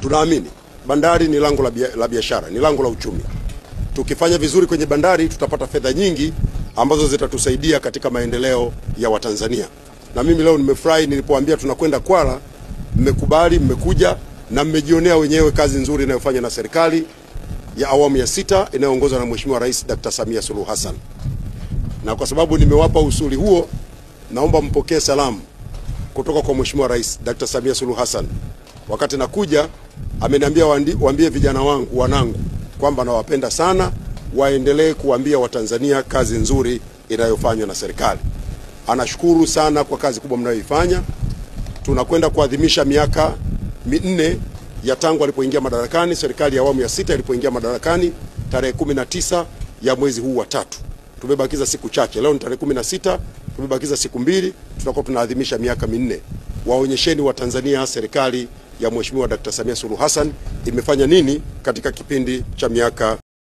Tunaamini bandari ni lango la biashara, ni lango la uchumi. Tukifanya vizuri kwenye bandari tutapata fedha nyingi ambazo zitatusaidia katika maendeleo ya Watanzania. Na mimi leo nimefurahi nilipoambia tunakwenda Kwala, mmekubali, mmekuja na mmejionea wenyewe kazi nzuri inayofanywa na serikali ya awamu ya 6 inayoongozwa na Mheshimiwa Rais Dr. Samia Suluhu Hassan. Na kwa sababu nimewapa usuli huo, naomba mpokee salamu kutoka kwa Mheshimiwa Rais Dr. Samia Suluhu Hassan. Wakati nakuja ameniambia waambie vijana wanangu kwamba nawapenda sana, waendelee kuambia Watanzania kazi nzuri inayofanywa na serikali. Anashukuru sana kwa kazi kubwa mnayoifanya. Tunakwenda kuadhimisha miaka 4 ya tangu alipoingia madarakani, serikali ya awamu ya 6 ilipoingia madarakani tarehe 19 ya mwezi huu wa 3. Tumebakiza siku chache. Leo ni tarehe 16, tumebakiza siku 2, tutakuwa tunaadhimisha miaka 4. Waonyesheni Watanzania serikali ya Mheshimiwa Dr. Samia Suluhu Hassan imefanya nini katika kipindi cha miaka